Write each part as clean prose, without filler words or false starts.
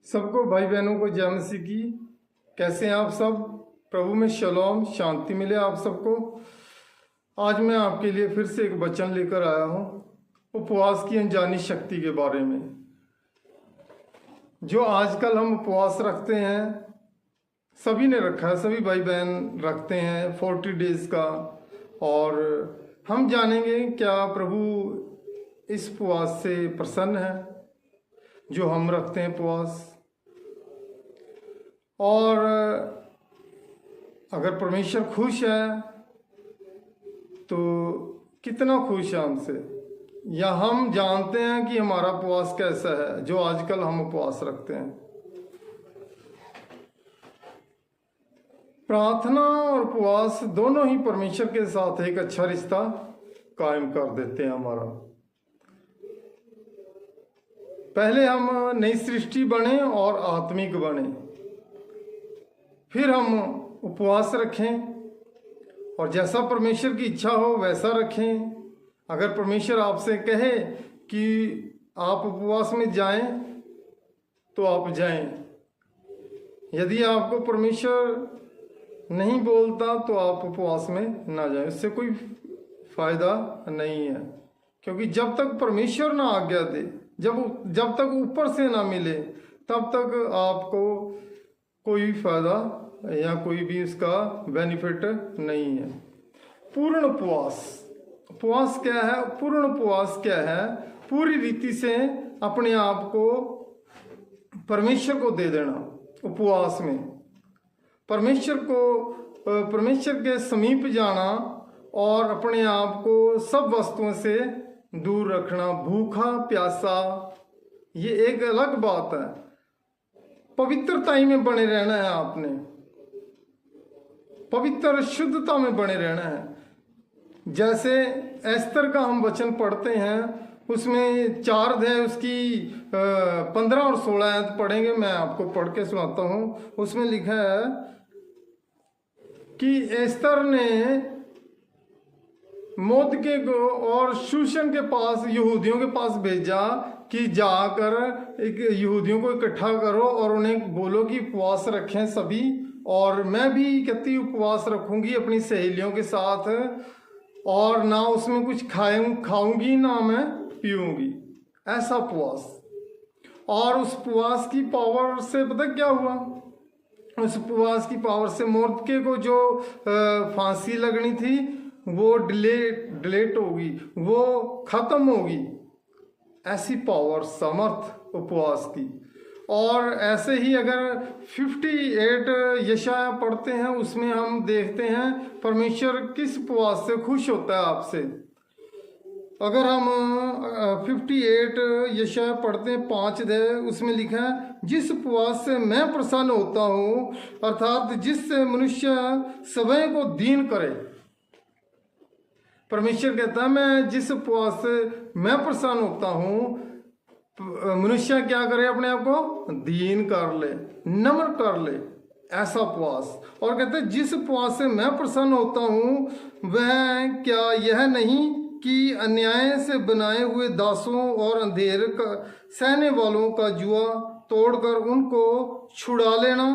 सबको भाई बहनों को जय मसीह की। कैसे हैं आप सब? प्रभु में शलोम, शांति मिले आप सबको। आज मैं आपके लिए फिर से एक वचन लेकर आया हूँ उपवास की अनजानी शक्ति के बारे में। जो आजकल हम उपवास रखते हैं, सभी ने रखा है, सभी भाई बहन रखते हैं 40 डेज का। और हम जानेंगे क्या प्रभु इस उपवास से प्रसन्न है जो हम रखते हैं उपवास। और अगर परमेश्वर खुश है तो कितना खुश है हमसे, या हम जानते हैं कि हमारा उपवास कैसा है जो आजकल हम उपवास रखते हैं। प्रार्थना और उपवास दोनों ही परमेश्वर के साथ एक अच्छा रिश्ता कायम कर देते हैं हमारा। पहले हम नई सृष्टि बने और आत्मिक बने, फिर हम उपवास रखें और जैसा परमेश्वर की इच्छा हो वैसा रखें। अगर परमेश्वर आपसे कहे कि आप उपवास में जाएं तो आप जाएं। यदि आपको परमेश्वर नहीं बोलता तो आप उपवास में ना जाएं, इससे कोई फायदा नहीं है। क्योंकि जब तक परमेश्वर ना आज्ञा दे, जब तक ऊपर से ना मिले, तब तक आपको कोई फायदा या कोई भी इसका बेनिफिट नहीं है। पूर्ण उपवास क्या है? पूर्ण उपवास क्या है? पूरी रीति से अपने आप को परमेश्वर को दे देना। उपवास में परमेश्वर के समीप जाना और अपने आप को सब वस्तुओं से दूर रखना। भूखा प्यासा ये एक अलग बात है। पवित्रता ही में बने रहना है आपने, पवित्र शुद्धता में बने रहना है। जैसे एस्तर का हम वचन पढ़ते हैं, उसमें 4 अध्याय उसकी 15 और 16 आयत पढ़ेंगे। मैं आपको पढ़ के सुनाता हूँ। उसमें लिखा है कि एस्तर ने मोर्दकै को और शूशन के पास, यहूदियों के पास भेजा कि जाकर एक यहूदियों को इकट्ठा करो और उन्हें बोलो कि उपवास रखें सभी, और मैं भी कहती उपवास रखूंगी अपनी सहेलियों के साथ, और ना उसमें कुछ खाऊंगी ना मैं पीऊंगी। ऐसा उपवास। और उस उपवास की पावर से पता क्या हुआ? उस उपवास की पावर से मोर्दकै को जो फांसी लगनी थी वो डिलेट होगी, वो खत्म होगी। ऐसी पावर, समर्थ उपवास की। और ऐसे ही अगर 58 यशाया पढ़ते हैं, उसमें हम देखते हैं परमेश्वर किस उपवास से खुश होता है आपसे। अगर हम 58 यशाया पढ़ते हैं 5 अध्याय, उसमें लिखा है जिस उपवास से मैं प्रसन्न होता हूँ, अर्थात जिससे मनुष्य समय को दीन करे। परमेश्वर कहता है मैं जिस उपवास से मैं प्रसन्न होता हूँ, मनुष्य क्या करे? अपने आप को दीन कर ले, नम्र कर ले। ऐसा उपवास। और कहते हैं जिस उपवास से मैं प्रसन्न होता हूँ वह क्या यह नहीं कि अन्याय से बनाए हुए दासों और अंधेर का सहने वालों का जुआ तोड़कर उनको छुड़ा लेना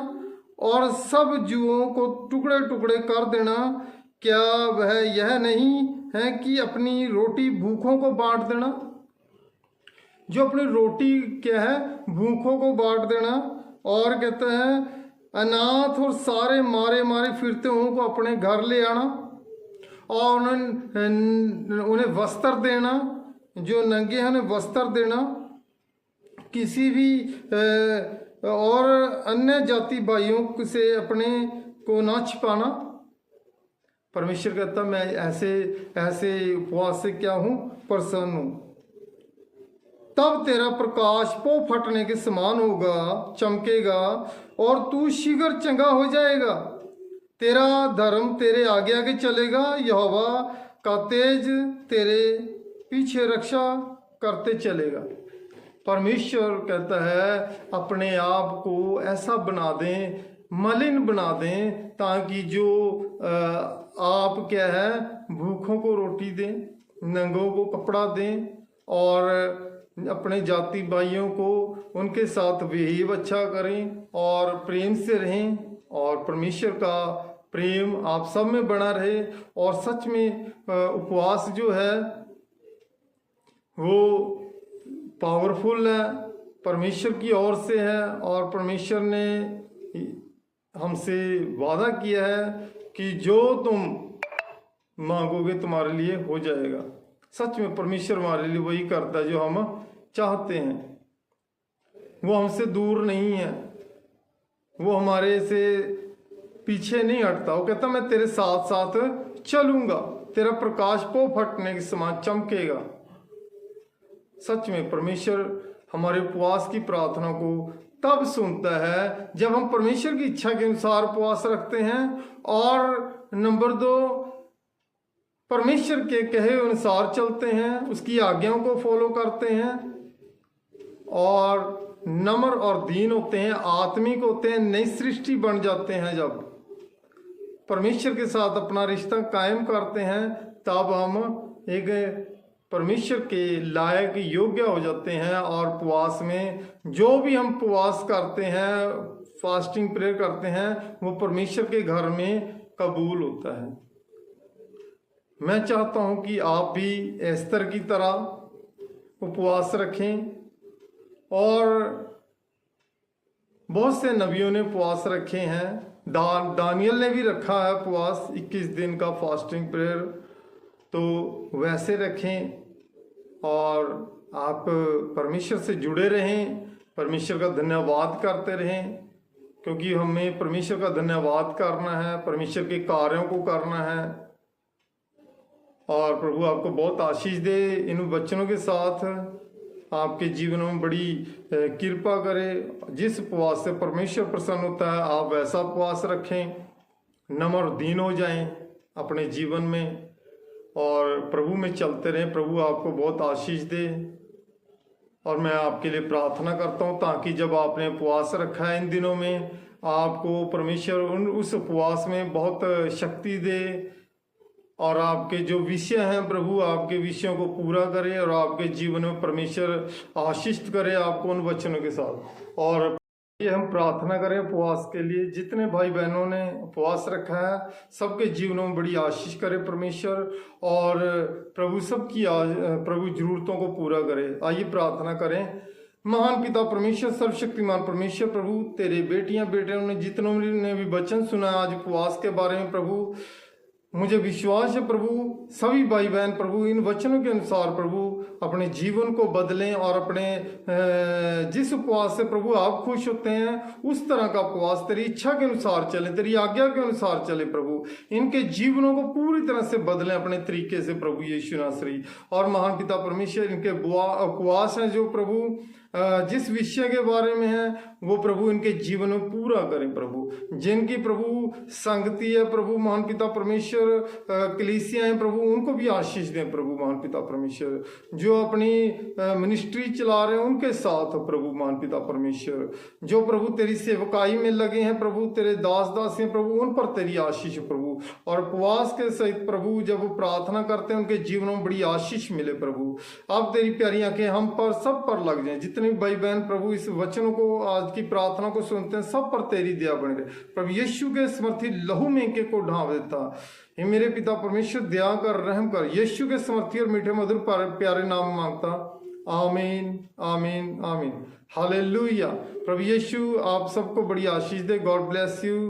और सब जुओं को टुकड़े टुकड़े कर देना। क्या वह यह नहीं है कि अपनी रोटी भूखों को बांट देना? जो अपनी रोटी क्या है? भूखों को बांट देना। और कहते हैं अनाथ और सारे मारे मारे फिरते हुओं को अपने घर ले आना और उन्हें वस्त्र देना। जो नंगे हैं उन्हें वस्त्र देना। किसी भी और अन्य जाति भाइयों से अपने को ना छिपाना। परमेश्वर कहता मैं ऐसे उपवास से क्या हूँ? प्रसन्न हूँ। तब तेरा प्रकाश पो फटने के समान होगा, चमकेगा और तू शीघ्र चंगा हो जाएगा। तेरा धर्म तेरे आगे आगे चलेगा, यहोवा का तेज तेरे पीछे रक्षा करते चलेगा। परमेश्वर कहता है अपने आप को ऐसा बना दें, मलिन बना दें, ताकि जो आप क्या है भूखों को रोटी दें, नंगों को कपड़ा दें और अपने जाति भाइयों को उनके साथ बिहेव अच्छा करें और प्रेम से रहें, और परमेश्वर का प्रेम आप सब में बना रहे। और सच में उपवास जो है वो पावरफुल है, परमेश्वर की ओर से है, और परमेश्वर ने हमसे वादा किया है कि जो तुम मांगोगे तुम्हारे लिए हो जाएगा। सच में परमेश्वर हमारे लिए वही करता है जो हम चाहते हैं। वो हमसे दूर नहीं है, वो हमारे से पीछे नहीं हटता। वो कहता मैं तेरे साथ साथ चलूंगा, तेरा प्रकाश पो फटने के समान चमकेगा। सच में परमेश्वर हमारे उपवास की प्रार्थना को तब सुनता है जब हम परमेश्वर की इच्छा के अनुसार उपवास रखते हैं, और नंबर 2 परमेश्वर के कहे अनुसार चलते हैं, उसकी आज्ञाओं को फॉलो करते हैं, और नम्र और दीन होते हैं, आत्मिक होते हैं, नई सृष्टि बन जाते हैं। जब परमेश्वर के साथ अपना रिश्ता कायम करते हैं तब हम एक परमेश्वर के लायक योग्य हो जाते हैं। और उपवास में जो भी हम उपवास करते हैं, फास्टिंग प्रेयर करते हैं, वो परमेश्वर के घर में कबूल होता है। मैं चाहता हूं कि आप भी एस्तर की तरह उपवास रखें, और बहुत से नबियों ने उपवास रखे हैं। दानियल ने भी रखा है उपवास, 21 दिन का फास्टिंग प्रेयर। तो वैसे रखें और आप परमेश्वर से जुड़े रहें, परमेश्वर का धन्यवाद करते रहें, क्योंकि हमें परमेश्वर का धन्यवाद करना है, परमेश्वर के कार्यों को करना है। और प्रभु आपको बहुत आशीष दे इन वचनों के साथ, आपके जीवन में बड़ी कृपा करे। जिस उपवास से परमेश्वर प्रसन्न होता है आप वैसा उपवास रखें, नम्र और दीन हो जाएं अपने जीवन में, और प्रभु में चलते रहें। प्रभु आपको बहुत आशीष दे। और मैं आपके लिए प्रार्थना करता हूं ताकि जब आपने उपवास रखा है इन दिनों में, आपको परमेश्वर उस उपवास में बहुत शक्ति दे, और आपके जो विषय हैं प्रभु आपके विषयों को पूरा करे, और आपके जीवन में परमेश्वर आशीष करे आपको उन वचनों के साथ। और ये हम प्रार्थना करें उपवास के लिए, जितने भाई बहनों ने उपवास रखा है सबके जीवनों में बड़ी आशीष करे परमेश्वर, और प्रभु सबकी प्रभु जरूरतों को पूरा करे। आइए प्रार्थना करें। महान पिता परमेश्वर, सर्वशक्तिमान परमेश्वर, प्रभु तेरे बेटियां बेटियों ने जितनों ने भी वचन सुना आज उपवास के बारे में, प्रभु मुझे विश्वास है प्रभु सभी भाई बहन प्रभु इन वचनों के अनुसार प्रभु अपने जीवन को बदलें, और अपने जिस उपवास से प्रभु आप खुश होते हैं उस तरह का उपवास तेरी इच्छा के अनुसार चले, तेरी आज्ञा के अनुसार चले प्रभु। इनके जीवनों को पूरी तरह से बदलें अपने तरीके से प्रभु यीशु नासरी। और महान पिता परमेश्वर इनके उपवास हैं जो प्रभु जिस विषय के बारे में है वो प्रभु इनके जीवन में पूरा करें प्रभु। जिनकी प्रभु संगति है प्रभु महान पिता परमेश्वर, कलीसिया है प्रभु, उनको भी आशीष दें प्रभु महान पिता परमेश्वर। जो अपनी मिनिस्ट्री चला रहे हैं उनके साथ प्रभु महान पिता परमेश्वर। जो प्रभु तेरी सेवकाई में लगे हैं प्रभु, तेरे दास दासी हैं प्रभु, उन पर तेरी आशीष प्रभु। और उपवास के सहित प्रभु जब वो प्रार्थना करते हैं उनके जीवनों में बड़ी आशीष मिले प्रभु। अब तेरी प्यारी आंखें हम पर सब पर लग जाएं, जितने भाई बहन प्रभु इस वचनों को आज की प्रार्थना को सुनते हैं सब पर तेरी दया बनी रहे प्रभु। यीशु के समर्थी लहू में इनके को ढांप देता हे मेरे पिता परमेश्वर, दया कर रहम कर। यीशु के समर्थी और मीठे मधुर प्यारे नाम मांगता, आमीन आमीन आमीन। हालेलुया। प्रभु यीशु आप सबको बड़ी आशीष दे। God bless you.